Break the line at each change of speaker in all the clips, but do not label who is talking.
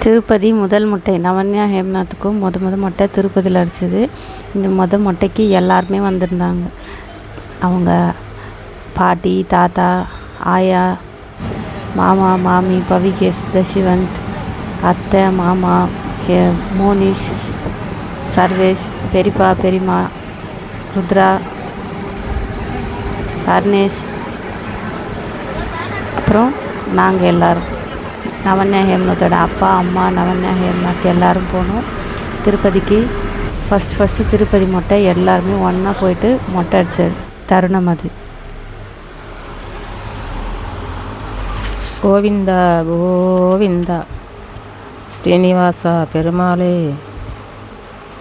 திருப்பதி முதல் மொட்டை நவன்யா ஹேம்நாத்துக்கும் மொட்டை திருப்பதியில் அடிச்சது. இந்த மொட்டைக்கு எல்லாருமே வந்திருந்தாங்க. அவங்க பாட்டி, தாத்தா, ஆயா, மாமா, மாமி, பவிகேஷ், தசிவந்த், அத்தை, மாமா, மோனிஷ், சர்வேஷ், பெரியப்பா, பெரியம்மா, ருத்ரா, கர்ணேஷ், அப்புறம் நாங்கள் எல்லோரும், நவன்யா ஹேம்நாத்தோட அப்பா, அம்மா, நவன்யா ஹேம்நாத் எல்லோரும் போனோம் திருப்பதிக்கு. ஃபஸ்ட்டு திருப்பதி மொட்டை எல்லாருமே ஒன்றா போயிட்டு மொட்டை அடித்தது தருணம் அது.
கோவிந்தா கோவிந்தா ஸ்ரீனிவாச பெருமாளே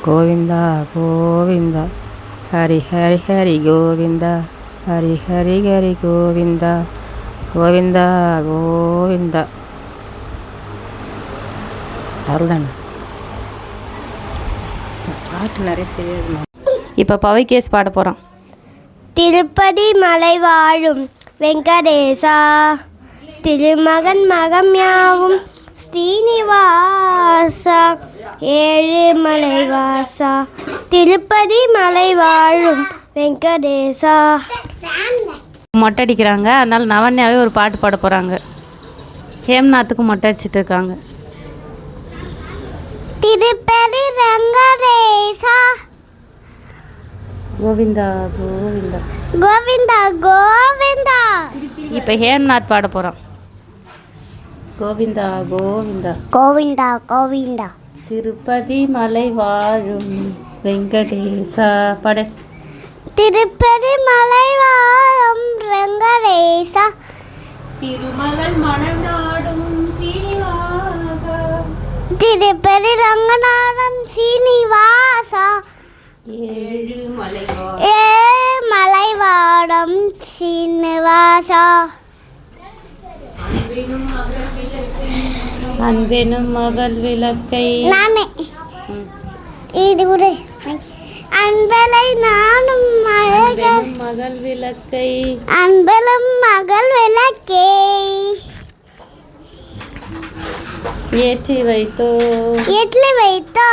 கோவிந்தா கோவிந்தா ஹரி ஹரி ஹரி கோவிந்தா ஹரி ஹரி ஹரி கோவிந்தா கோவிந்தா கோவிந்தா. அவ்வளோதானே, பாட்டு நிறைய தெரியாதுமா.
இப்போ பவிகேஷ் பாட போகிறான்.
திருப்பதி மலை வாழும் வெங்கடேசா, திருமகன் மகம் யாவும் ஸ்ரீனிவாசா, ஏழு மலைவாசா, திருப்பதி மலை வாழும் வெங்கடேசா.
மொட்டை அடிக்கிறாங்க, அதனால நவன்யாவே ஒரு பாட்டு பாட போகிறாங்க. ஹேம்நாத்துக்கும் மொட்டை அடிச்சிட்டு இருக்காங்க.
திருப்பதி வெங்கடேசா
கோவிந்தா கோவிந்தா
கோவிந்தா கோவிந்தா.
இப்போ ஹேம்நாத் பாட போகிறான். கோவிந்தா கோவிந்தா
கோவிந்தா கோவிந்தா
திருப்பதி மலை வாழும் வெங்கடேசா பாடு.
திருப்பதி மலை வாழும் வெங்கடேசா,
திருமகள் மனம் நாடும் சீனிவாசா,
திருப்பதி ரங்கநாதம் சீனிவாசா,
ஏழு
மலைவாடம் சீனிவாசா.
அன்பெனும் மகள் விளக்கை
நானே இது ஒரு அன்பலை நானும்
மகள் விளக்கை
அன்பலம் மகள் விளக்கே
ஏற்றி வைத்தோ
எட்லி வைத்தோ